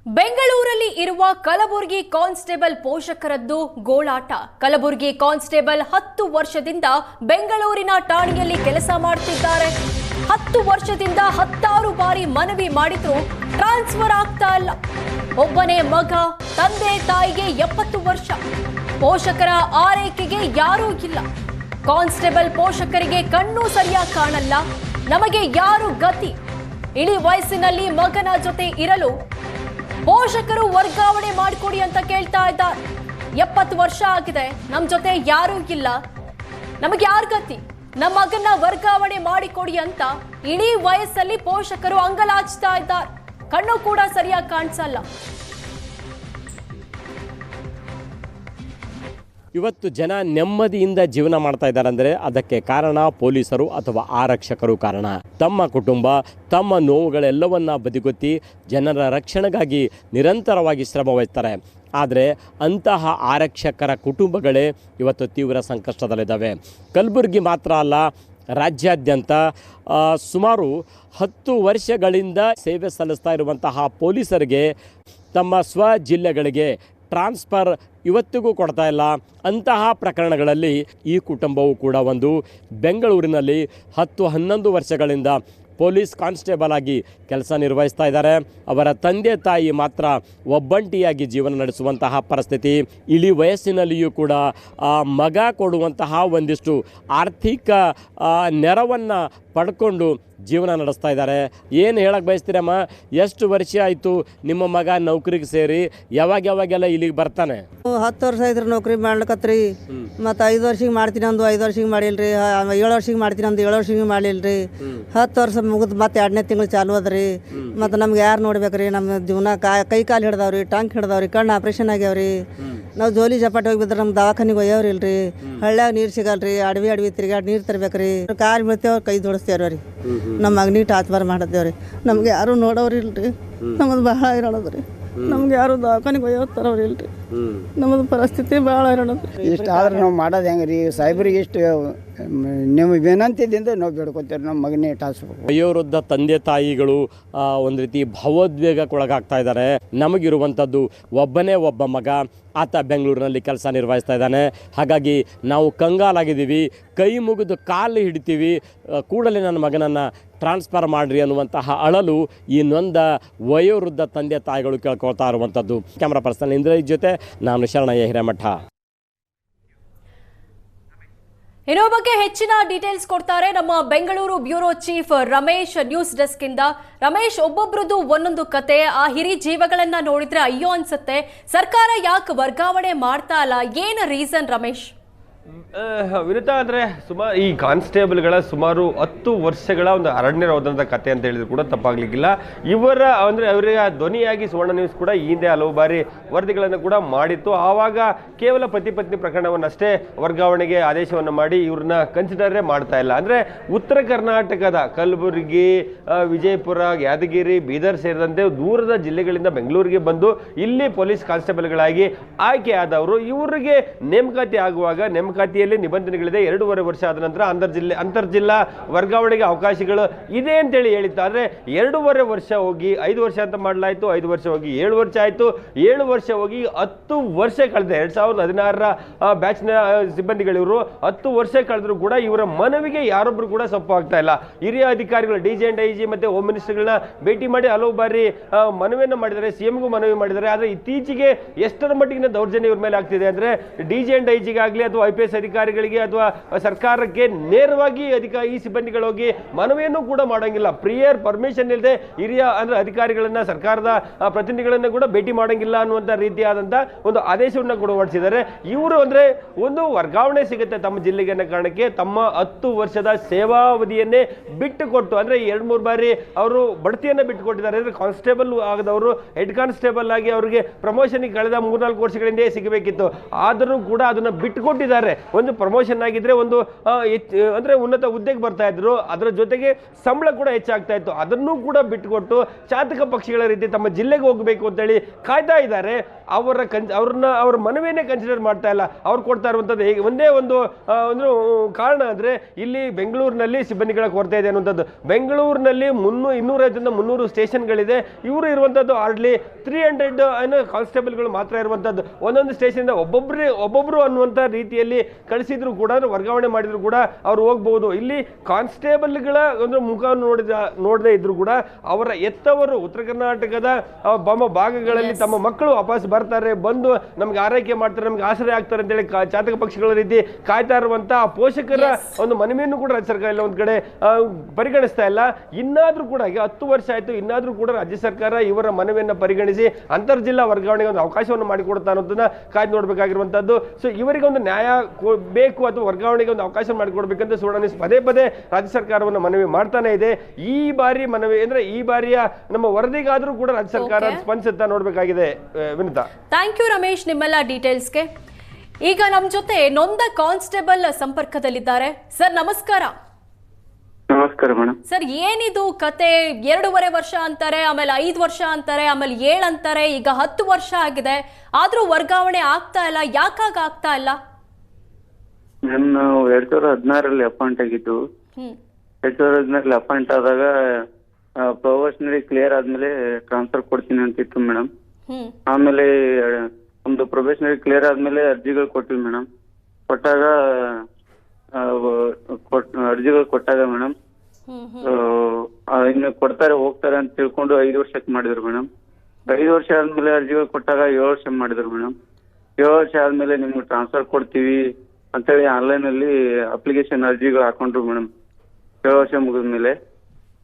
ಬೆಂಗಳೂರಲ್ಲಿ ಇರುವ Kalaburagi constable ಪೋಷಕರದ್ದು ಗೋಳಾಟ. Kalaburagi constable 10 ವರ್ಷದಿಂದ ಬೆಂಗಳೂರಿನ ಠಾಣೆಯಲ್ಲಿ ಕೆಲಸ ಮಾಡುತ್ತಿದ್ದಾರೆ. 10 ವರ್ಷದಿಂದ 16 ಬಾರಿ ಮನವಿ ಮಾಡಿದ್ರು ಟ್ರಾನ್ಸ್ಫರ್ ಆಗ್ತಾ ಇಲ್ಲ. ಒಬ್ಬನೇ ಮಗ, ತಂದೆ ತಾಯಿಗೆ 70 ವರ್ಷ, ಪೋಷಕರ ಆರೈಕೆಗೆ ಯಾರೂ ಇಲ್ಲ. ಕಾನ್ಸ್ಟೇಬಲ್ ಪೋಷಕರಿಗೆ ಕಣ್ಣು ಸರಿಯಾಗಿ ಕಾಣಲ್ಲ. ನಮಗೆ ಯಾರು ಗತಿ? ಇಳಿ ವಯಸ್ಸಿನಲ್ಲಿ ಮಗನ ಜೊತೆ ಇರಲು ಪೋಷಕರು ವರ್ಗಾವಣೆ ಮಾಡಿಕೊಡಿ ಅಂತ ಕೇಳ್ತಾ ಇದ್ದಾರೆ. 70 ವರ್ಷ ಆಗಿದೆ, ನಮ್ಮ ಜೊತೆ ಯಾರೂ ಇಲ್ಲ, ನಮಗೆ ಯಾರು ಗತಿ? ನಮ್ಮ ಮಗನ ವರ್ಗಾವಣೆ ಮಾಡಿಕೊಡಿ ಅಂತ ಇಡೀ ವಯಸ್ಸಲ್ಲಿ ಪೋಷಕರು ಅಂಗಲಾಚ್ತಾ ಇದ್ದಾರೆ. ಕಣ್ಣು ಕೂಡ ಸರಿಯಾಗಿ ಕಾಣಿಸಲ್ಲ. ಇವತ್ತು ಜನ ನೆಮ್ಮದಿಯಿಂದ ಜೀವನ ಮಾಡ್ತಾ ಇದ್ದಾರೆ ಅಂದರೆ ಅದಕ್ಕೆ ಕಾರಣ ಪೊಲೀಸರು ಅಥವಾ ಆರಕ್ಷಕರು ಕಾರಣ. ತಮ್ಮ ಕುಟುಂಬ, ತಮ್ಮ ನೋವುಗಳೆಲ್ಲವನ್ನ ಬದಿಗೊತ್ತಿ ಜನರ ರಕ್ಷಣೆಗಾಗಿ ನಿರಂತರವಾಗಿ ಶ್ರಮ ವಹಿಸ್ತಾರೆ. ಆದರೆ ಅಂತಹ ಆರಕ್ಷಕರ ಕುಟುಂಬಗಳೇ ಇವತ್ತು ತೀವ್ರ ಸಂಕಷ್ಟದಲ್ಲಿದ್ದಾವೆ. ಕಲಬುರಗಿ ಮಾತ್ರ ಅಲ್ಲ, ರಾಜ್ಯಾದ್ಯಂತ ಸುಮಾರು 10 ವರ್ಷಗಳಿಂದ ಸೇವೆ ಸಲ್ಲಿಸ್ತಾ ಇರುವಂತಹ ಪೊಲೀಸರಿಗೆ ತಮ್ಮ ಜಿಲ್ಲೆಗಳಿಗೆ ಟ್ರಾನ್ಸ್ಫರ್ ಇವತ್ತಿಗೂ ಕೊಡ್ತಾ ಇಲ್ಲ. ಅಂತಹ ಪ್ರಕರಣಗಳಲ್ಲಿ ಈ ಕುಟುಂಬವು ಕೂಡ ಒಂದು. ಬೆಂಗಳೂರಿನಲ್ಲಿ 10-11 ವರ್ಷಗಳಿಂದ ಪೊಲೀಸ್ ಕಾನ್ಸ್ಟೇಬಲ್ ಆಗಿ ಕೆಲಸ ನಿರ್ವಹಿಸ್ತಾ ಇದ್ದಾರೆ. ಅವರ ತಂದೆ ತಾಯಿ ಮಾತ್ರ ಒಬ್ಬಂಟಿಯಾಗಿ ಜೀವನ ನಡೆಸುವಂತಹ ಪರಿಸ್ಥಿತಿ. ಇಳಿ ವಯಸ್ಸಿನಲ್ಲಿಯೂ ಕೂಡ ಮಗ ಕೊಡುವಂತಹ ಒಂದಿಷ್ಟು ಆರ್ಥಿಕ ನೆರವನ್ನು ಪಡ್ಕೊಂಡು ಜೀವನ ನಡೆಸ್ತಾ ಇದ್ದಾರೆ. ಏನು ಹೇಳಕ್ಕೆ ಬಯಸ್ತೀರಮ್ಮ? ಎಷ್ಟು ವರ್ಷ ಆಯಿತು ನಿಮ್ಮ ಮಗ ನೌಕರಿಗೆ ಸೇರಿ? ಯಾವಾಗೆಲ್ಲ ಇಲ್ಲಿಗೆ ಬರ್ತಾನೆ? 10 ವರ್ಷ ಇದ್ರೆ ನೌಕರಿ ಮಾಡ್ಲಕತ್ರಿ. ಮತ್ತು 5 ವರ್ಷಕ್ಕೆ ಮಾಡ್ತೀನಿ ಅಂದು 5 ವರ್ಷಕ್ಕೆ ಮಾಡಿಲ್ರಿ. 7 ವರ್ಷಕ್ಕೆ ಮಾಡ್ತೀನಿ ಅಂದು 7 ವರ್ಷಕ್ಕೆ ಮಾಡಿಲ್ರಿ. 10 ವರ್ಷ ಮುಗಿದು ಮತ್ತೆ 2ನೇ ತಿಂಗಳು ಚಾಲು ಅದ್ರಿ. ಮತ್ತು ನಮ್ಗೆ ಯಾರು ನೋಡ್ಬೇಕ್ರಿ? ನಮ್ಮ ಜೀವನ ಕೈ ಕಾಲು ಹಿಡ್ದಾವ್ರಿ, ಟಾಂಕ್ ಹಿಡ್ದಾವ್ರಿ, ಕಣ್ಣು ಆಪ್ರೇಷನ್ ಆಗ್ಯಾವ್ರಿ. ನಾವು ಜೋಲಿ ಜಪಾಟಿ ಹೋಗಿ ಬಿದ್ರೆ ನಮ್ಮ ದವಾಖಾನಿಗೆ ಒಯ್ಯವ್ರಿ ಇಲ್ರಿ. ಹಳ್ಳ್ಯಾಗ ನೀರು ಸಿಗಲ್ರಿ. ಅಡವಿ ತಿರ್ಗಾಡಿ ನೀರು ತರ್ಬೇಕ್ರಿ. ಕಾಲು ಬೀಳ್ತೇವ್ರಿ, ಕೈ ಜೋಡಿಸ್ತೇವ್ರಿ. ನಮ್ಮ ಮಗನಿಗೆ ಟ್ರಾನ್ಸ್ಫರ್ ಮಾಡತ್ತೇವ್ರಿ. ನಮ್ಗೆ ಯಾರು ನೋಡೋರು ಇಲ್ರಿ. ನಮ್ಮದು ಭಾಳ ಇರೋದ್ರಿ. ನಮ್ಗೆ ಯಾರು ದವಾಖಾನಿಗೆ ಒಯ್ಯೋತ್ತಾರವ್ರು ಇಲ್ರಿ. ನಮ್ಮದು ಪರಿಸ್ಥಿತಿ ಭಾಳ ಇರೋದ್ರಿ. ಇಷ್ಟು ಆದ್ರೆ ನಾವು ಮಾಡೋದು ಹೆಂಗೆ ರೀ? ಸಾಹೇಬ್ರಿಗೆ ಇಷ್ಟು ನೀವು ವಿನಂತಿಯಿಂದ ನಾವು ಬೇಡ್ಕೊತೇವೆ, ನಮ್ಮ ಮಗನೇ ಟ್ರಾನ್ಸ್ಫರ್. ವಯೋವೃದ್ಧ ತಂದೆ ತಾಯಿಗಳು ಒಂದು ರೀತಿ ಭಾವೋದ್ವೇಗಕ್ಕೊಳಗಾಗ್ತಾ ಇದ್ದಾರೆ. ನಮಗಿರುವಂಥದ್ದು ಒಬ್ಬನೇ ಒಬ್ಬ ಮಗ, ಆತ ಬೆಂಗಳೂರಿನಲ್ಲಿ ಕೆಲಸ ನಿರ್ವಹಿಸ್ತಾ ಇದ್ದಾನೆ. ಹಾಗಾಗಿ ನಾವು ಕಂಗಾಲಾಗಿದ್ದೀವಿ, ಕೈ ಮುಗಿದು ಕಾಲು ಹಿಡಿತೀವಿ, ಕೂಡಲೇ ನನ್ನ ಮಗನನ್ನು ಟ್ರಾನ್ಸ್ಫರ್ ಮಾಡಿರಿ ಅನ್ನುವಂತಹ ಅಳಲು ಈ ನೊಂದ ವಯೋವೃದ್ಧ ತಂದೆ ತಾಯಿಗಳು ಕೇಳ್ಕೊಳ್ತಾ ಇರುವಂಥದ್ದು. ಕ್ಯಾಮ್ರಾ ಪರ್ಸನ್ ಇಂದ್ರಜಿತ್ ಜೊತೆ ನಾನು ಶರಣಯ್ಯ ಹಿರೇಮಠ. ಇರೋ ಬಗ್ಗೆ ಹೆಚ್ಚಿನ ಡೀಟೇಲ್ಸ್ ಕೊಡ್ತಾರೆ ನಮ್ಮ Bengaluru bureau chief Ramesh, news desk ಇಂದ. ರಮೇಶ್, ಒಬ್ಬೊಬ್ರದ್ದು ಒಂದೊಂದು ಕತೆ. ಆ ಹಿರಿ ಜೀವಗಳನ್ನ ನೋಡಿದ್ರೆ ಅಯ್ಯೋ ಅನ್ಸುತ್ತೆ. ಸರ್ಕಾರ ಯಾಕೆ ವರ್ಗಾವಣೆ ಮಾಡ್ತಾ ಇಲ್ಲ? ಏನು ರೀಸನ್ ರಮೇಶ್? ವಿನುತಾ, ಅಂದರೆ ಈ ಕಾನ್ಸ್ಟೇಬಲ್ಗಳ ಸುಮಾರು 10 ವರ್ಷಗಳ ಒಂದು ಅರಣ್ಯ ರೋಧನದ ಕತೆ ಅಂತ ಹೇಳಿದ್ರು ಕೂಡ ತಪ್ಪಾಗ್ಲಿಕ್ಕಿಲ್ಲ. ಅವರ ಧ್ವನಿಯಾಗಿ ಸುವರ್ಣ ನ್ಯೂಸ್ ಕೂಡ ಈ ಹಿಂದೆ ಹಲವು ಬಾರಿ ವರದಿಗಳನ್ನು ಕೂಡ ಮಾಡಿತ್ತು. ಆವಾಗ ಕೇವಲ ಪತಿ ಪತ್ನಿ ಪ್ರಕರಣವನ್ನಷ್ಟೇ ವರ್ಗಾವಣೆಗೆ ಆದೇಶವನ್ನು ಮಾಡಿ ಇವ್ರನ್ನ ಕನ್ಸಿಡರೇ ಮಾಡ್ತಾ ಇಲ್ಲ. ಅಂದರೆ ಉತ್ತರ ಕರ್ನಾಟಕದ ಕಲಬುರಗಿ, ವಿಜಯಪುರ, ಯಾದಗಿರಿ, ಬೀದರ್ ಸೇರಿದಂತೆ ದೂರದ ಜಿಲ್ಲೆಗಳಿಂದ ಬೆಂಗಳೂರಿಗೆ ಬಂದು ಇಲ್ಲಿ ಪೊಲೀಸ್ ಕಾನ್ಸ್ಟೇಬಲ್ಗಳಾಗಿ ಆಯ್ಕೆ ಆದವರು, ಇವರಿಗೆ ನೇಮಕಾತಿ ಆಗುವಾಗ ನೇಮಕಾತಿಯಲ್ಲಿ ನಿಬಂಧನೆಗಳಿದೆ. 2.5 ವರ್ಷ ಆದ ನಂತರ ಅಂತರ್ಜಿಲ್ಲಾ ವರ್ಗಾವಣೆಗೆ ಅವಕಾಶಗಳು ಇದೆ ಅಂತೇಳಿ ಹೇಳಿತ್ತು. ಆದರೆ 2.5 ವರ್ಷ ಹೋಗಿ 5 ವರ್ಷ ಅಂತ ಮಾಡಲಾಯಿತು. 5 ವರ್ಷ ಹೋಗಿ 7 ವರ್ಷ ಆಯಿತು. 7 ವರ್ಷ ಹೋಗಿ 10 ವರ್ಷ ಕಳೆದ 2016ರ ಬ್ಯಾಚ್ನ ಸಿಬ್ಬಂದಿಗಳಿವರು 10 ವರ್ಷ ಕಳೆದ್ರು ಕೂಡ ಇವರ ಮನವಿಗೆ ಯಾರೊಬ್ಬರು ಕೂಡ ಸೊಪ್ಪು ಆಗ್ತಾ ಇಲ್ಲ. ಹಿರಿಯ ಅಧಿಕಾರಿಗಳು DG and IG ಮತ್ತೆ ಹೋಮ್ ಮಿನಿಸ್ಟರ್ಗಳನ್ನ ಭೇಟಿ ಮಾಡಿ ಹಲವು ಬಾರಿ ಮನವಿಯನ್ನು ಮಾಡಿದ್ದಾರೆ, CMಗೂ ಮನವಿ ಮಾಡಿದ್ದಾರೆ. ಆದರೆ ಇತ್ತೀಚೆಗೆ ಎಷ್ಟರ ಮಟ್ಟಿಗಿನ ದೌರ್ಜನ್ಯ ಇವ್ರ ಮೇಲೆ ಆಗ್ತಿದೆ ಅಂದರೆ DG and IG ಆಗಲಿ ಅಥವಾ IPS ಅಧಿಕಾರಿಗಳಿಗೆ ಅಥವಾ ಸರ್ಕಾರಕ್ಕೆ ನೇರವಾಗಿ ಈ ಸಿಬ್ಬಂದಿಗಳು ಹೋಗಿ ಮನವಿಯನ್ನು ಕೂಡ ಮಾಡಂಗಿಲ್ಲ. ಪ್ರಿಯರ್ ಪರ್ಮಿಷನ್ ಇಲ್ಲದೆ ಹಿರಿಯ ಅಂದ್ರೆ ಅಧಿಕಾರಿಗಳನ್ನ, ಸರ್ಕಾರದ ಪ್ರತಿನಿಧಿಗಳನ್ನ ಕೂಡ ಭೇಟಿ ಮಾಡಂಗಿಲ್ಲ ಅನ್ನುವಂಥ ರೀತಿಯಾದಂಥ ಒಂದು ಆದೇಶವನ್ನು ಕೂಡ ಹೊರಡಿಸಿದ್ದಾರೆ. ಇವರು ಅಂದರೆ ಒಂದು ವರ್ಗಾವಣೆ ಸಿಗುತ್ತೆ ತಮ್ಮ ಜಿಲ್ಲೆಗೆ ಅನ್ನೋ ಕಾರಣಕ್ಕೆ ತಮ್ಮ 10 ವರ್ಷದ ಸೇವಾವಧಿಯನ್ನೇ ಬಿಟ್ಟು ಕೊಟ್ಟು, ಅಂದರೆ 2-3 ಬಾರಿ ಅವರು ಬಡ್ತಿಯನ್ನು ಬಿಟ್ಟುಕೊಟ್ಟಿದ್ದಾರೆ. ಅಂದರೆ ಕಾನ್ಸ್ಟೇಬಲ್ ಆಗದವರು ಹೆಡ್ ಕಾನ್ಸ್ಟೇಬಲ್ ಆಗಿ ಅವರಿಗೆ ಪ್ರಮೋಷನ್ ಕಳೆದ 3-4 ವರ್ಷಗಳಿಂದ ಸಿಗಬೇಕಿತ್ತು. ಆದರೂ ಕೂಡ ಅದನ್ನು ಬಿಟ್ಟುಕೊಟ್ಟಿದ್ದಾರೆ. ಒಂದು ಪ್ರಮೋಷನ್ ಆಗಿದ್ರೆ ಒಂದು ಅಂದ್ರೆ ಉನ್ನತ ಹುದ್ದೆಗೆ ಬರ್ತಾ ಇದ್ರು, ಅದರ ಜೊತೆಗೆ ಸಂಬಳ ಕೂಡ ಹೆಚ್ಚಾಗ್ತಾ ಇತ್ತು. ಅದನ್ನೂ ಕೂಡ ಬಿಟ್ಟುಕೊಟ್ಟು ಚಾತಕ ಪಕ್ಷಿಗಳ ರೀತಿ ತಮ್ಮ ಜಿಲ್ಲೆಗೆ ಹೋಗಬೇಕು ಅಂತೇಳಿ ಕಾಯ್ತಾ ಇದ್ದಾರೆ. ಅವ್ರ ಮನವಿಯನ್ನೇ ಕನ್ಸಿಡರ್ ಮಾಡ್ತಾ ಇಲ್ಲ. ಅವ್ರು ಕೊಡ್ತಾ ಇರುವಂಥದ್ದು ಒಂದೇ ಒಂದು ಕಾರಣ ಅಂದ್ರೆ ಇಲ್ಲಿ ಬೆಂಗಳೂರಿನಲ್ಲಿ ಸಿಬ್ಬಂದಿಗಳ ಕೊರತೆ ಇದೆ ಅನ್ನುವಂಥದ್ದು. ಬೆಂಗಳೂರಿನಲ್ಲಿ 250-300 ಸ್ಟೇಷನ್ಗಳಿದೆ. ಇವರು ಇರುವಂಥದ್ದು ಹಾರ್ಡ್ಲಿ 300 ಕಾನ್ಸ್ಟೇಬಲ್ಗಳು ಮಾತ್ರ ಇರುವಂಥದ್ದು. ಒಂದೊಂದು ಸ್ಟೇಷನ್ ಒಬ್ಬೊಬ್ರು ಅನ್ನುವಂಥ ರೀತಿಯಲ್ಲಿ ಕಳಿಸಿದ್ರು ಕೂಡ, ವರ್ಗಾವಣೆ ಮಾಡಿದ್ರು ಕೂಡ ಅವ್ರು ಹೋಗ್ಬಹುದು. ಇಲ್ಲಿ ಕಾನ್ಸ್ಟೇಬಲ್ಗಳ ಒಂದು ಮುಖವನ್ನು ನೋಡದೇ ಇದ್ರು ಕೂಡ ಅವರ ಎತ್ತವರು ಉತ್ತರ ಕರ್ನಾಟಕದ ಭಾಗಗಳಲ್ಲಿ ತಮ್ಮ ಮಕ್ಕಳು ವಾಪಸ್ ಬರ್ತಾರೆ, ಬಂದು ನಮ್ಗೆ ಆರೈಕೆ ಮಾಡ್ತಾರೆ, ನಮ್ಗೆ ಆಶ್ರಯ ಆಗ್ತಾರೆ ಅಂತೇಳಿ ಚಾತಕ ಪಕ್ಷಿಗಳ ರೀತಿ ಕಾಯ್ತಾ ಇರುವಂತಹ ಪೋಷಕರ ಒಂದು ಮನವಿಯನ್ನು ಕೂಡ ರಾಜ್ಯ ಸರ್ಕಾರ ಎಲ್ಲ ಒಂದ್ ಕಡೆ ಪರಿಗಣಿಸ್ತಾ ಇಲ್ಲ. ಇನ್ನಾದ್ರೂ ಕೂಡ ಈಗ 10 ವರ್ಷ ಆಯ್ತು, ಇನ್ನಾದ್ರೂ ಕೂಡ ರಾಜ್ಯ ಸರ್ಕಾರ ಇವರ ಮನವಿಯನ್ನು ಪರಿಗಣಿಸಿ ಅಂತರ್ಜಿಲ್ಲಾ ವರ್ಗಾವಣೆಗೆ ಒಂದು ಅವಕಾಶವನ್ನು ಮಾಡಿಕೊಡ್ತಾ ಅನ್ನೋದನ್ನ ಕಾಯ್ದು ನೋಡ್ಬೇಕಾಗಿರುವಂತದ್ದು. ಸೊ ಇವರಿಗೆ ಒಂದು ನ್ಯಾಯ ಬೇಕು ಅಥವಾ ವರ್ಗಾವಣೆಗೆ ಒಂದು ಅವಕಾಶ ಮಾಡಿಕೊಡ್ಬೇಕಂತ ಸುವರ್ಣ ನ್ಯೂಸ್ ಪದೇ ಪದೇ ರಾಜ್ಯ ಸರ್ಕಾರವನ್ನು ಮನವಿ ಮಾಡ್ತಾನೆ ಇದೆ. ಈ ಬಾರಿ ಮನವಿ ಅಂದ್ರೆ ಈ ಬಾರಿಯ ನಮ್ಮ ವರದಿಗಾದ್ರೂ ಕೂಡ ರಾಜ್ಯ ಸರ್ಕಾರ ಸ್ಪಂದಿಸುತ್ತಾ ನೋಡ್ಬೇಕಾಗಿದೆ. ವಿನಿತಾ, ಥ್ಯಾಂಕ್ ಯು ರಮೇಶ್ ನಿಮ್ಮೆಲ್ಲ ಡೀಟೇಲ್ಸ್ಗೆ. ಈಗ ನಮ್ಮ ಜೊತೆ ನೊಂದ ಕಾನ್ಸ್ಟೇಬಲ್ ಸಂಪರ್ಕದಲ್ಲಿದ್ದಾರೆ. ಸರ್ ನಮಸ್ಕಾರ. ನಮಸ್ಕಾರ ಮೇಡಮ್. ಸರ್ ಏನಿದು ಕತೆ? 2.5 ವರ್ಷ ಅಂತಾರೆ, ಆಮೇಲೆ 5 ವರ್ಷ ಅಂತಾರೆ, ಆಮೇಲೆ 7 ಅಂತಾರೆ, ಈಗ 10 ವರ್ಷ ಆಗಿದೆ, ಆದ್ರೂ ವರ್ಗಾವಣೆ ಆಗ್ತಾ ಇಲ್ಲ. ಯಾಕಾಗ ಆಗ್ತಾ ಇಲ್ಲ? ಮೇಡಮ್, ನಾವು 2016 ಅಪಾಯಿಂಟ್ ಆಗಿದ್ದು. 2016 ಅಪಾಯಿಂಟ್ ಆದಾಗ ಪ್ರೊಬೆಷನರಿ ಕ್ಲಿಯರ್ ಆದ್ಮೇಲೆ ಟ್ರಾನ್ಸ್ಫರ್ ಕೊಡ್ತೀನಿ ಅಂತಿತ್ತು ಮೇಡಮ್. ಆಮೇಲೆ ಒಂದು ಪ್ರೊಬೆಷನರಿ ಕ್ಲಿಯರ್ ಆದ್ಮೇಲೆ ಅರ್ಜಿಗಳು ಕೊಟ್ಟಿವಿ ಮೇಡಮ್. ಅರ್ಜಿಗಳು ಕೊಟ್ಟಾಗ ಮೇಡಮ್ ಇನ್ನು ಕೊಡ್ತಾರೆ ಹೋಗ್ತಾರೆ ಅಂತ ತಿಳ್ಕೊಂಡು 5 ವರ್ಷಕ್ಕೆ ಮಾಡಿದ್ರು ಮೇಡಮ್. 5 ವರ್ಷ ಆದ್ಮೇಲೆ ಅರ್ಜಿಗಳು ಕೊಟ್ಟಾಗ 7 ವರ್ಷ ಮಾಡಿದ್ರು ಮೇಡಮ್. 7 ವರ್ಷ ಆದ್ಮೇಲೆ ನಿಮ್ಗೆ ಟ್ರಾನ್ಸ್ಫರ್ ಕೊಡ್ತೀವಿ ಅಂತೇಳಿ ಆನ್ಲೈನ್ ಅಲ್ಲಿ ಅಪ್ಲಿಕೇಶನ್ ಅರ್ಜಿಗಳು ಹಾಕೊಂಡ್ರು ಮೇಡಮ್. 7 ವರ್ಷ ಮುಗಿದ್ಮೇಲೆ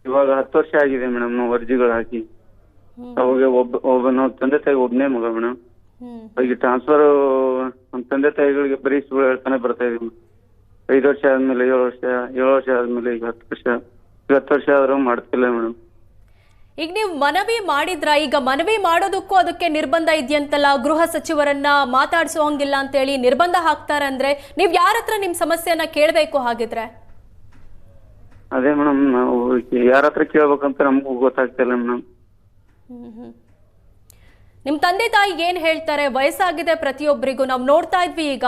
ಇವಾಗ 10 ವರ್ಷ ಆಗಿದೆ ಮೇಡಮ್ ನಾವು ಅರ್ಜಿಗಳು ಹಾಕಿ. ಅವಾಗ ಒಬ್ಬ ನಾವು ತಂದೆ ತಾಯಿ ಒಬ್ಬನೇ ಮಗ ಮೇಡಮ್. ಈಗ ಟ್ರಾನ್ಸ್ಫರ್ ನಮ್ಮ ತಂದೆ ತಾಯಿಗಳಿಗೆ ಬರೀ ಸುಳ್ಳು ಹೇಳ್ತಾನೆ ಬರ್ತಾ ಇದೀವಿ. 5 ವರ್ಷ ಆದ್ಮೇಲೆ 7 ವರ್ಷ, 7 ವರ್ಷ ಆದ್ಮೇಲೆ ಈಗ 10 ವರ್ಷ, 10 ವರ್ಷ ಆದ್ರೂ ಮಾಡ್ತಿಲ್ಲ ಮೇಡಮ್. ಈಗ ನೀವು ಮನವಿ ಮಾಡಿದ್ರ? ಈಗ ಮನವಿ ಮಾಡೋದಕ್ಕೂ ಅದಕ್ಕೆ ನಿರ್ಬಂಧ ಇದೆಯಂತಲ್ಲ, ಗೃಹ ಸಚಿವರನ್ನ ಮಾತಾಡ್ಸೋ ಹಂಗಿಲ್ಲ ಅಂತೇಳಿ ನಿರ್ಬಂಧ ಹಾಕ್ತಾರೆ ಅಂದ್ರೆ ನೀವ್ ಯಾರ ಹತ್ರ ನಿಮ್ ಸಮಸ್ಯೆಯನ್ನ ಕೇಳ್ಬೇಕು? ಹಾಗಿದ್ರೆ ಅದೇ ಮೇಡಮ್, ನಾವು ಯಾರ ಹತ್ರ ಕೇಳ್ಬೇಕಂತ ನಮಗೂ ಗೊತ್ತಾಗ್ತಿಲ್ಲ ಮೇಡಮ್. ನಿಮ್ ತಂದೆ ತಾಯಿ ಏನ್ ಹೇಳ್ತಾರೆ? ವಯಸ್ಸಾಗಿದೆ ಪ್ರತಿಯೊಬ್ಬರಿಗೂ, ನಾವು ನೋಡ್ತಾ ಇದ್ವಿ, ಈಗ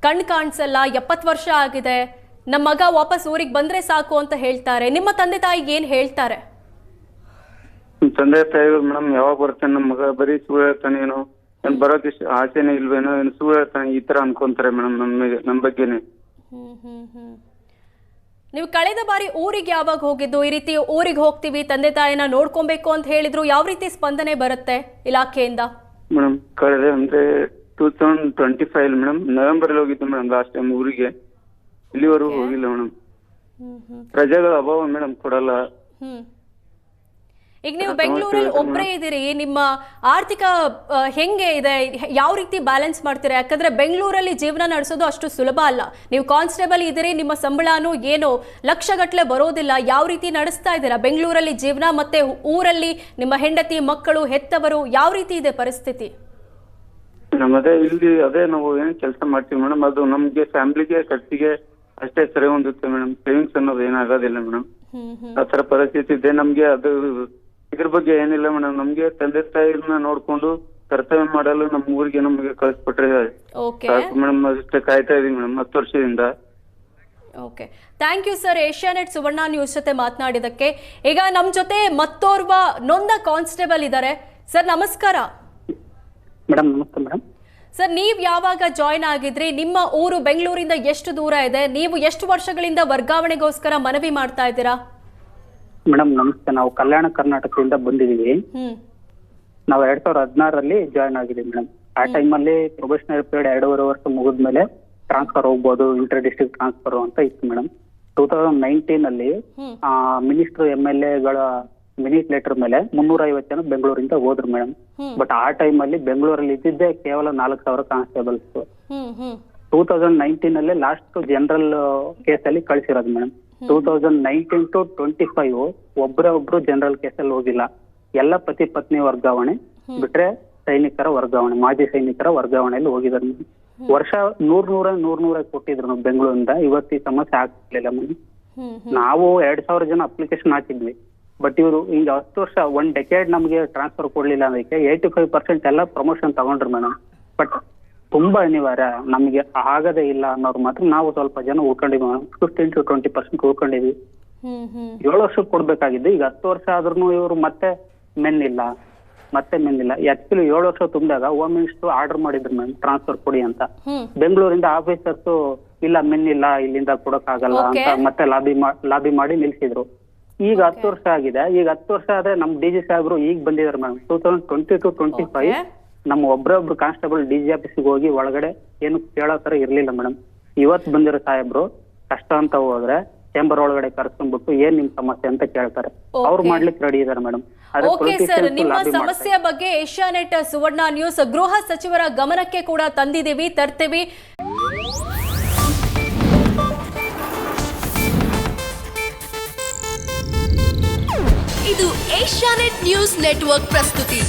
ಕಣ್ ಕಾಣಿಸಲ್ಲ, 70 ವರ್ಷ ಆಗಿದೆ, ನಮ್ಮ ಮಗ ವಾಪಸ್ ಊರಿಗೆ ಬಂದ್ರೆ ಸಾಕು ಅಂತ ಹೇಳ್ತಾರೆ. ನಿಮ್ಮ ತಂದೆ ತಾಯಿಗೆ ಏನ್ ಹೇಳ್ತಾರೆ? ತಂದೆ ತಾಯಿಗಳು ಮೇಡಮ್ ಯಾವಾಗ ಬರ್ತೇನೆ ನಮ್ಮ ಮಗ, ಬರೀ ಸುಳ್ಳು ಹೇಳ್ತಾನೆ, ಏನೋ ಏನ್ ಬರೋಕೆ ಆಸೆನೇ ಇಲ್ವೇನೋ, ಏನು ಸುಳ್ಳು ಹೇಳ್ತಾನೆ, ಈ ತರ ಅನ್ಕೊಂತಾರೆ ಮೇಡಮ್ ನಮ್ಮ ಬಗ್ಗೆನೆ. ನೀವು ಕಳೆದ ಬಾರಿ ಊರಿಗೆ ಯಾವಾಗ ಹೋಗಿದ್ದು? ಈ ರೀತಿ ಊರಿಗೆ ಹೋಗ್ತೀವಿ, ತಂದೆ ತಾಯಿನ ನೋಡ್ಕೊಬೇಕು ಅಂತ ಹೇಳಿದ್ರು, ಯಾವ ರೀತಿ ಸ್ಪಂದನೆ ಬರುತ್ತೆ ಇಲಾಖೆಯಿಂದ? ಮೇಡಮ್ ಕಳೆದ ಅಂದ್ರೆ 2025 ಮೇಡಮ್ ನವೆಂಬರ್ ಅಲ್ಲಿ ಹೋಗಿದ್ದು ಮೇಡಮ್ ಲಾಸ್ಟ್ ಟೈಮ್ ಊರಿಗೆ. ಇಲ್ಲಿವರೆಗೂ ಹೋಗಿಲ್ಲ ಮೇಡಮ್. ರಜೆಗಳ ಅಭಾವ ಮೇಡಮ್ ಕೊಡಲ್ಲ. ಈಗ ನೀವು ಬೆಂಗಳೂರಲ್ಲಿ ಒಬ್ಬರೇ ಇದ್ದೀರಿ, ನಿಮ್ಮ ಆರ್ಥಿಕ ಹೆಂಗೆ ಇದೆ? ಯಾವ ರೀತಿ ಬ್ಯಾಲೆನ್ಸ್ ಮಾಡ್ತೀರಾ? ಯಾಕಂದ್ರೆ ಬೆಂಗಳೂರಲ್ಲಿ ಜೀವನ ನಡೆಸೋದು ಅಷ್ಟು ಸುಲಭ ಅಲ್ಲ. ನೀವು ಕಾನ್ಸ್ಟೇಬಲ್ ಇದ್ದೀರಿ, ನಿಮ್ಮ ಸಂಬಳನೂ ಏನೋ ಲಕ್ಷಗಟ್ಟಲೆ ಬರೋದಿಲ್ಲ. ಯಾವ ರೀತಿ ನಡೆಸ್ತಾ ಇದ್ದೀರಾ ಬೆಂಗಳೂರಲ್ಲಿ ಜೀವನ? ಮತ್ತೆ ಊರಲ್ಲಿ ನಿಮ್ಮ ಹೆಂಡತಿ, ಮಕ್ಕಳು, ಹೆತ್ತವರು, ಯಾವ ರೀತಿ ಇದೆ ಪರಿಸ್ಥಿತಿ? ಅದೇ ನಾವು ಏನ್ ಕೆಲಸ ಮಾಡ್ತೀವಿ ಮೇಡಮ್, ಅದು ನಮ್ಗೆ ಫ್ಯಾಮಿಲಿಗೆ ಖರ್ಚಿಗೆ ಅಷ್ಟೇ ಸರಿ ಹೊಂದುತ್ತೆ ಮೇಡಮ್. ಸೇವಿಂಗ್ಸ್ ಅನ್ನೋದು ಏನಾಗೋದಿಲ್ಲ ಮೇಡಮ್. ಆತರ ಪರಿಸ್ಥಿತಿ ಇದೆ ನಮ್ಗೆ. ಅದು ಇದ್ರ ಬಗ್ಗೆ ಏನಿಲ್ಲ ಮೇಡಮ್. ನಮ್ಗೆ ತಂದೆ ತಾಯಿನ ನೋಡ್ಕೊಂಡು ಕರ್ತವ್ಯ ಮಾಡಲು ನಮ್ಮ ಊರಿಗೆ ನಮಗೆ ಕಳಿಸ್ಬಿಟ್ರೆ ಸಾಕು ಮೇಡಮ್. ಅಷ್ಟೇ ಕಾಯ್ತಾ ಇದೀವಿ ಮೇಡಮ್ 10 ವರ್ಷದಿಂದ. Okay, thank you sir Asianet Suvarna news ಜೊತೆ ಮಾತನಾಡಿದಕ್ಕೆ. ಈಗ ನಮ್ಮ ಜೊತೆ ಮತ್ತೋರ್ವ ನೊಂದ ಕಾನ್ಸ್ಟೇಬಲ್ ಇದ್ದಾರೆ. ಸರ್ ನಮಸ್ಕಾರ. ಮೇಡಮ್ ನಮಸ್ತೆ ಮೇಡಮ್. ಸರ್ ನೀವ್ ಯಾವಾಗ ಜಾಯ್ನ್ ಆಗಿದ್ರಿ? ನಿಮ್ಮ ಊರು ಬೆಂಗಳೂರಿಂದ ಎಷ್ಟು ದೂರ ಇದೆ? ನೀವು ಎಷ್ಟು ವರ್ಷಗಳಿಂದ ವರ್ಗಾವಣೆಗೋಸ್ಕರ ಮನವಿ ಮಾಡ್ತಾ ಇದ್ದೀರಾ? ಮೇಡಮ್ ನಮಸ್ತೆ, ನಾವು ಕಲ್ಯಾಣ ಕರ್ನಾಟಕದಿಂದ ಬಂದಿದ್ದೀವಿ. ನಾವು 2016 ಜಾಯ್ನ್ ಆಗಿದ್ದೀವಿ ಮೇಡಮ್. ಆ ಟೈಮಲ್ಲಿ ಪ್ರೊಬೆಷನರಿ ಪೀರಿಯಡ್ 2.5 ವರ್ಷ ಮುಗಿದ್ಮೇಲೆ ಟ್ರಾನ್ಸ್ಫರ್ ಹೋಗ್ಬೋದು, ಇಂಟರ್ ಡಿಸ್ಟ್ರಿಕ್ಟ್ ಟ್ರಾನ್ಸ್ಫರ್ ಅಂತ ಇತ್ತು ಮೇಡಮ್. 2019 ಮಿನಿಸ್ಟರ್ MLAಗಳ ಮಿನಿಟ್ ಲೆಟರ್ ಮೇಲೆ 350 ಜನ ಬೆಂಗಳೂರಿಂದ ಹೋದ್ರು ಮೇಡಮ್. ಬಟ್ ಆ ಟೈಮಲ್ಲಿ ಬೆಂಗಳೂರಲ್ಲಿ ಇದ್ದಿದ್ದೆ ಕೇವಲ 4,000 ಕಾನ್ಸ್ಟೇಬಲ್ಸ್. 2019 ಲಾಸ್ಟ್ ಜನರಲ್ ಕೇಸಲ್ಲಿ ಕಳಿಸಿರೋದು ಮೇಡಮ್. 2019 to 25 ಒಬ್ರು ಜನರಲ್ ಕೇಸಲ್ಲಿ ಹೋಗಿಲ್ಲ. ಎಲ್ಲ ಪತಿ ಪತ್ನಿ ವರ್ಗಾವಣೆ ಬಿಟ್ರೆ ಸೈನಿಕರ ವರ್ಗಾವಣೆ, ಮಾಜಿ ಸೈನಿಕರ ವರ್ಗಾವಣೆಯಲ್ಲಿ ಹೋಗಿದ್ದಾರೆ. ವರ್ಷ ನೂರ ಕೊಟ್ಟಿದ್ರು ನಾವು ಬೆಂಗಳೂರಿಂದ. ಇವತ್ತು ಈ ಸಮಸ್ಯೆ ಆಗ್ತಿರ್ಲಿಲ್ಲ ಮೇಡಮ್. ನಾವು 2,000 ಜನ ಅಪ್ಲಿಕೇಶನ್ ಹಾಕಿದ್ವಿ. ಬಟ್ ಇವರು ಈಗ 10 ವರ್ಷ 1 ಡೆಕೆಡ್ ನಮಗೆ ಟ್ರಾನ್ಸ್ಫರ್ ಕೊಡ್ಲಿಲ್ಲ ಅದಕ್ಕೆ 85% ಎಲ್ಲ ಪ್ರಮೋಷನ್ ತಗೊಂಡ್ರು ಮೇಡಮ್. ಬಟ್ ತುಂಬಾ ಅನಿವಾರ್ಯ, ನಮಗೆ ಆಗದೇ ಇಲ್ಲ ಅನ್ನೋರು ಮಾತ್ರ ನಾವು ಸ್ವಲ್ಪ ಜನ ಉಳ್ಕೊಂಡಿದ್ವಿ ಮೇಡಮ್. 15 to 20% ಉಳ್ಕೊಂಡಿದ್ವಿ. 7 ವರ್ಷಕ್ಕೆ ಕೊಡ್ಬೇಕಾಗಿದ್ದು ಈಗ 10 ವರ್ಷ ಆದ್ರೂ ಇವರು ಮತ್ತೆ ಮೆನ್ ಇಲ್ಲ. ಆಕ್ಚುಲಿ 7 ವರ್ಷ ತುಂಬಿದಾಗ ಹೋಮ್ ಮಿನಿಸ್ಟರ್ ಆರ್ಡರ್ ಮಾಡಿದ್ರು ಮೇಡಮ್ ಟ್ರಾನ್ಸ್ಫರ್ ಕೊಡಿ ಅಂತ. ಬೆಂಗಳೂರಿಂದ ಆಫೀಸರ್ಸ್ ಇಲ್ಲ ಮೆನ್ ಇಲ್ಲ ಇಲ್ಲಿಂದ ಕೊಡಕ್ ಆಗಲ್ಲ ಅಂತ ಮತ್ತೆ ಲಾಬಿ ಮಾಡಿ ನಿಲ್ಸಿದ್ರು. ಈಗ 10 ವರ್ಷ ಆಗಿದೆ. ಈಗ 10 ವರ್ಷ ಆದ್ರೆ ನಮ್ ಡಿಜಿ ಸಾಹೇಬ್ರು ಈಗ ಬಂದಿದ್ದಾರೆ ಮೇಡಮ್. 2020 to 25 ನಮ್ಮ ಒಬ್ರೊಬ್ರು ಕಾನ್ಸ್ಟೇಬಲ್ ಡಿಜಿ ಆಫೀಸಿಗೆ ಹೋಗಿ ಒಳಗಡೆ ಏನು ಕೇಳೋ ತರ ಇರ್ಲಿಲ್ಲ ಮೇಡಮ್. ಇವತ್ತು ಬಂದಿರೋ ಸಾಹೇಬ್ರು ಕಷ್ಟ ಅಂತ ಹೋದ್ರೆ ಚೇಂಬರ್ ಒಳಗಡೆ ಕರ್ಸ್ಕೊಂಡ್ಬಿಟ್ಟು ಏನ್ ನಿಮ್ ಸಮಸ್ಯೆ ಅಂತ ಕೇಳ್ತಾರೆ. ಅವ್ರು ಮಾಡ್ಲಿಕ್ಕೆ ರೆಡಿ ಇದಾರೆ ಮೇಡಮ್. ಓಕೆ ಸರ್, ನಿಮ್ಮ ಸಮಸ್ಯೆಯ ಬಗ್ಗೆ ಏಷ್ಯಾನೆಟ್ ಸುವರ್ಣ ನ್ಯೂಸ್ ಗೃಹ ಸಚಿವರ ಗಮನಕ್ಕೆ ಕೂಡ ತರ್ತೀವಿ. ಇದು ಏಷ್ಯಾನೆಟ್ ನ್ಯೂಸ್ ನೆಟ್ವರ್ಕ್ ಪ್ರಸ್ತುತಿ.